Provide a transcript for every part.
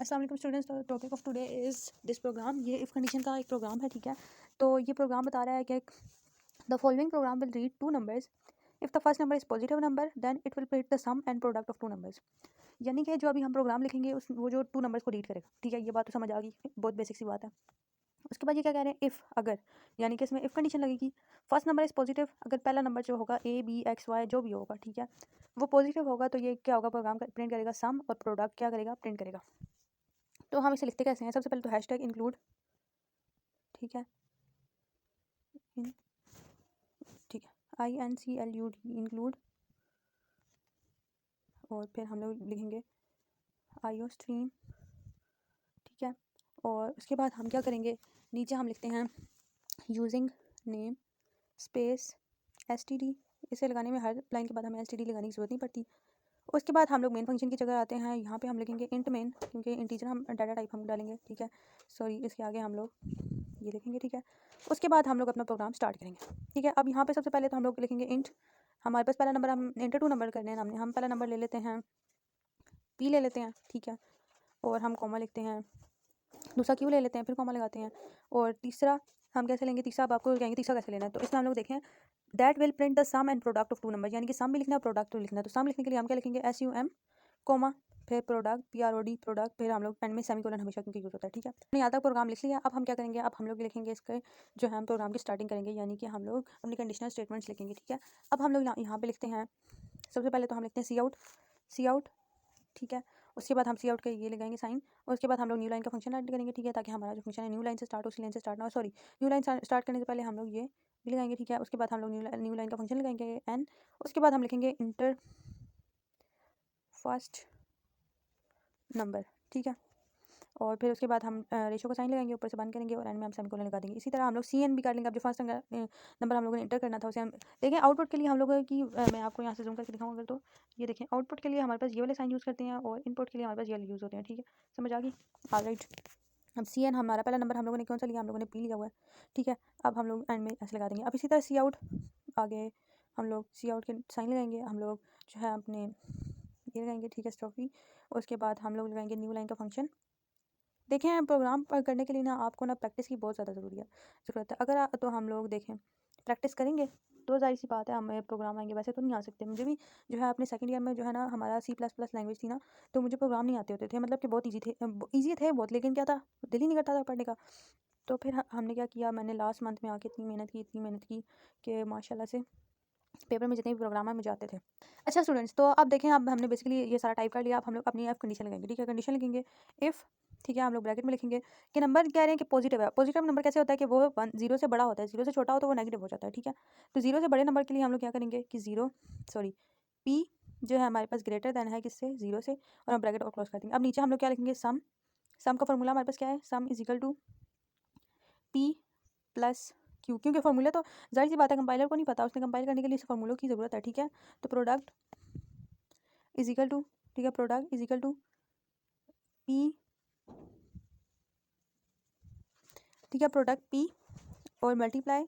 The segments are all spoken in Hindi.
अस्सलाम वालेकुम स्टूडेंट्स। तो topic of today is this program. ये इफ़ कंडीशन का एक प्रोग्राम है, ठीक है। तो ये प्रोग्राम बता रहा है कि the following program will read two numbers. If the first number is positive number then it will print the sum and product of two numbers. यानी कि जो अभी हम प्रोग्राम लिखेंगे उस वो जो टू नंबर्स को रीड करेगा, ठीक है। ये बात तो समझ आ गई, बहुत बेसिक सी बात है। उसके बाद ये क्या कह रहे हैं, इफ़ अगर, यानी कि इसमें इफ़ कंडीशन लगेगी। फर्स्ट नंबर इज़ पॉजिटिव, अगर पहला नंबर जो होगा ए बी एक्स वाई जो भी होगा, ठीक है, वो पॉजिटिव होगा तो ये क्या होगा, प्रोग्राम प्रिंट करेगा सम और प्रोडक्ट क्या करेगा, प्रिंट करेगा। तो हम इसे लिखते कैसे हैं, सबसे पहले तो हैशटैग इंक्लूड, ठीक है, ठीक है, INCLUD इंक्लूड, और फिर हम लोग लिखेंगे IO स्ट्रीम, ठीक है। और उसके बाद हम क्या करेंगे, नीचे हम लिखते हैं यूजिंग नेम स्पेस STD। इसे लगाने में हर लाइन के बाद हमें STD लगाने की ज़रूरत नहीं पड़ती। उसके बाद हम लोग मेन फंक्शन की जगह आते हैं, यहाँ पे हम लिखेंगे इंट मेन, क्योंकि इंटीजर हम डाटा टाइप हम डालेंगे, ठीक है। सॉरी, इसके आगे हम लोग ये लिखेंगे, ठीक है। उसके बाद हम लोग अपना प्रोग्राम स्टार्ट करेंगे, ठीक है। अब यहाँ पे सबसे पहले तो हम लोग लिखेंगे इंट, हमारे पास पहला नंबर, हम इंटर टू नंबर करने हैं, हम पहला नंबर ले लेते हैं P ले लेते हैं, ठीक है। और हम कॉमा लिखते हैं, दूसरा Q ले लेते हैं, फिर कॉमा लगाते हैं। और तीसरा हम कैसे लेंगे, तीसरा अब आपको कहेंगे तीसरा कैसे लेना है। तो इसमें हम लोग देखें that will print the sum and product of two number, यानी कि सम भी लिखना है, प्रोडक्ट भी लिखना है। तो सम लिखने के लिए हम क्या लिखेंगे, SUM कॉमा, फिर प्रोडक्ट PROD प्रोडक्ट, फिर हम लोग एंड में सेमीकोलन हमेशा क्योंकि यूज़ होता है, ठीक है। हमने यहाँ तक प्रोग्राम लिख लिया। अब हम क्या करेंगे, अब हम लोग लिखेंगे इसके जो है हम प्रोग्राम की स्टार्टिंग करेंगे, यानी कि हम लोग अपनी कंडीशनल स्टेटमेंट्स लिखेंगे, ठीक है। अब हम लोग यहाँ पे लिखते हैं, सबसे पहले तो हम लिखते हैं सी आउट, ठीक है। उसके बाद हम सी आउट का ये लगाएंगे साइन, और उसके बाद हम लोग न्यू लाइन का फंक्शन ऐड करेंगे, ठीक है, ताकि हमारा जो फंक्शन है न्यू लाइन से स्टार्ट हो, उसी लाइन से स्टार्ट ना हो। सॉरी, न्यू लाइन स्टार्ट करने से पहले हम लोग ये भी लगाएंगे, ठीक है। उसके बाद हम लोग न्यू लाइन का फंक्शन लगाएंगे एन। उसके बाद हम लिखेंगे इंटर फर्स्ट नंबर, ठीक है। और फिर उसके बाद हम रेशो का साइन लगाएंगे, ऊपर से बंद करेंगे और एंड में हम सेमीकोलन लगा देंगे। इसी तरह हम लोग CN भी कर लेंगे। अब जो फर्स्ट नंबर हम लोगों ने इंटर करना था उसे हम देखें आउटपुट के लिए हम लोगों की मैं आपको यहाँ से जूम करके दिखाऊंगा। तो ये देखें, आउटपुट के लिए हमारे पास ये वाले साइन यूज़ करते हैं और इनपुट के लिए हमारे पास ये वाले यूज़ होते हैं, ठीक है। समझ आ गई, ऑलराइट। अब CN हमारा पहला नंबर हम लोगों ने कौन सा लिया, हम लोगों ने P लिया हुआ है, ठीक है। अब हम लोग एंड में ऐसे लगा देंगे। अब इसी तरह सी आउट, आगे हम लोग सी आउट के साइन लगाएंगे, हम लोग जो है अपने ये लगाएंगे, ठीक है, स्ट्रॉफी। उसके बाद हम लोग लगाएंगे न्यू लाइन का फंक्शन। देखें, प्रोग्राम करने के लिए ना आपको ना प्रैक्टिस की बहुत ज़्यादा ज़रूरत है। अगर तो हम लोग देखें प्रैक्टिस करेंगे तो जाहिर सी बात है हमें प्रोग्राम आएंगे। वैसे तो नहीं आ सकते, मुझे भी जो है अपने सेकंड ईयर में जो है ना हमारा C++ लैंग्वेज थी ना, तो मुझे प्रोग्राम नहीं आते होते थे, मतलब कि बहुत ईजी थे बहुत, लेकिन क्या था, दिल ही नहीं करता था पढ़ने का। तो फिर हमने क्या किया, मैंने लास्ट मंथ में आके इतनी मेहनत की कि माशाल्लाह से पेपर में जितने भी प्रोग्राम है मुझे आते थे। अच्छा स्टूडेंट्स, तो अब देखें, अब हमने बेसिकली ये सारा टाइप कर लिया। अब हम लोग अपनी एफ कंडीशन लगाएंगे, ठीक है। कंडीशन लिखेंगे इफ़, ठीक है, हम लोग ब्रैकेट में लिखेंगे कि नंबर कह रहे हैं कि पॉजिटिव है। पॉजिटिव नंबर कैसे होता है कि वो 0 से बड़ा होता है, 0 से छोटा हो तो वो नेगेटिव हो जाता है, ठीक है। तो 0 से बड़े नंबर के लिए हम लोग क्या करेंगे कि P जो है हमारे पास ग्रेटर देन है किससे, 0 से, और हम ब्रैकेट और क्लोज कर देंगे। अब नीचे हम लोग क्या लिखेंगे, सम का फॉर्मूला हमारे पास क्या है, sum is equal to P plus Q, क्योंकि फॉर्मूला तो जाहिर सी बात है कंपाइलर को नहीं पता, उसने कंपाइल करने के लिए इस फॉर्मूलों की ज़रूरत है, ठीक है। तो प्रोडक्ट इज इक्वल टू, ठीक है, product is equal to P, ठीक है, प्रोडक्ट P और मल्टीप्लाई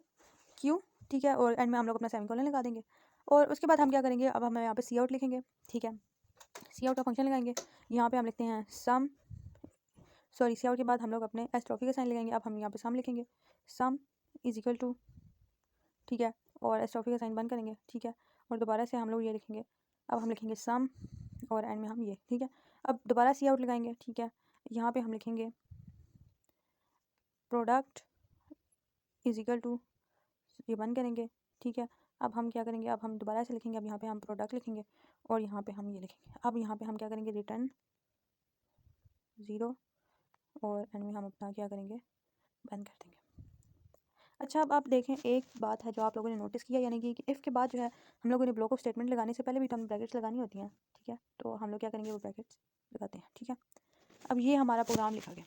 Q, ठीक है। और एंड में हम लोग अपना सेमीकोलन लगा देंगे। और उसके बाद हम क्या करेंगे, अब हम यहाँ पे सी आउट लिखेंगे, ठीक है। सी आउट का फंक्शन लगाएंगे, यहाँ पे हम लिखते हैं सम, सॉरी, सी आउट के बाद हम लोग अपने एस्ट्रॉफी का साइन लगाएंगे। अब हम यहाँ पे सम लिखेंगे, सम इज इक्वल टू, ठीक है, और एस्ट्रॉफी का साइन बंद करेंगे, ठीक है। और दोबारा से हम लोग ये लिखेंगे, अब हम लिखेंगे सम और एंड में हम ये, ठीक है। अब दोबारा सी आउट लगाएंगे, ठीक है। यहाँ पे हम लिखेंगे प्रोडक्ट इज इक्वल टू, ये बंद करेंगे, ठीक है। अब हम क्या करेंगे, अब हम दोबारा से लिखेंगे, अब यहाँ पे हम प्रोडक्ट लिखेंगे और यहाँ पे हम ये लिखेंगे। अब यहाँ पे हम क्या करेंगे, रिटर्न 0 और एंड में हम अपना क्या करेंगे, बंद कर देंगे। अच्छा, अब आप देखें, एक बात है जो आप लोगों ने नोटिस किया, यानी कि इफ़ के बाद जो है हम लोगों ने ब्लॉक ऑफ स्टेटमेंट लगाने से पहले भी तो हम ब्रैकेट्स लगानी होती हैं, ठीक है। तो हम लोग क्या करेंगे, वो ब्रैकेट्स लगाते हैं, ठीक है। अब ये हमारा प्रोग्राम लिखा गया।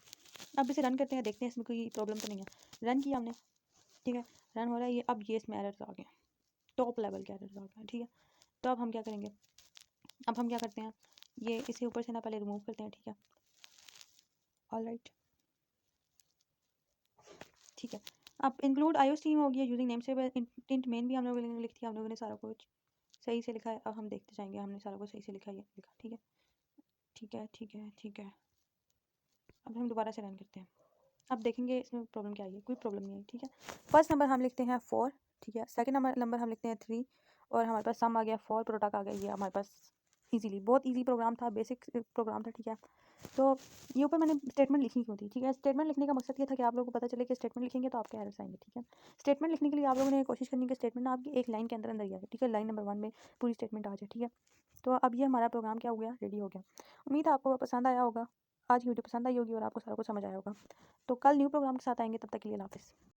अब इसे रन करते हैं, देखते हैं इसमें कोई प्रॉब्लम तो नहीं है। रन किया हमने, ठीक है, रन हो रहा है ये। अब ये इसमें एरर्स आ गए, टॉप लेवल के एरर्स आ गए, ठीक है। तो अब हम क्या करेंगे, अब हम क्या करते हैं, ये इसे ऊपर से ना पहले रिमूव करते हैं, ठीक है, ऑलराइट, ठीक है। अब इंक्लूड आईओ स्ट्रीम हो गया, यूजिंग नेम से इंट मेन भी हम लोगों ने लिख दिया, हम लोगों ने सारा कुछ सही से लिखा है। अब हम देखते जाएंगे हमने सारा कुछ सही से लिखा है, लिखा, ठीक है, ठीक है, ठीक है, ठीक है। अब हम दोबारा से रन करते हैं। अब देखेंगे इसमें प्रॉब्लम क्या आई है, कोई प्रॉब्लम नहीं है, ठीक है। फर्स्ट नंबर हम लिखते हैं 4, ठीक है। सेकंड नंबर हम लिखते हैं 3 और हमारे पास सम आ गया 4, प्रोडक्ट आ गया, ये हमारे पास इजीली, बहुत इजी प्रोग्राम था, बेसिक प्रोग्राम था, ठीक है। तो ये ऊपर मैंने स्टेटमेंट लिखी क्यों थी, ठीक है। स्टेटमेंट लिखने का मकसद ये था कि आप लोगों को पता चले कि स्टेटमेंट लिखेंगे तो आपके एरर्स आएंगे, ठीक है। स्टेटमेंट लिखने के लिए आप लोगों ने कोशिश करनी है कि स्टेटमेंट ना आपकी एक लाइन के अंदर अंदर ही आ जाए, ठीक है। लाइन नंबर 1 में पूरी स्टेटमेंट आ जाए, ठीक है। तो अब ये हमारा प्रोग्राम क्या हो गया, रेडी हो गया। उम्मीद है आपको पसंद आया होगा, आज की वीडियो पसंद आई होगी और आपको सारा कुछ समझ आया होगा। तो कल न्यू प्रोग्राम के साथ आएंगे, तब तक के लिए अल्लाह हाफ़िज़।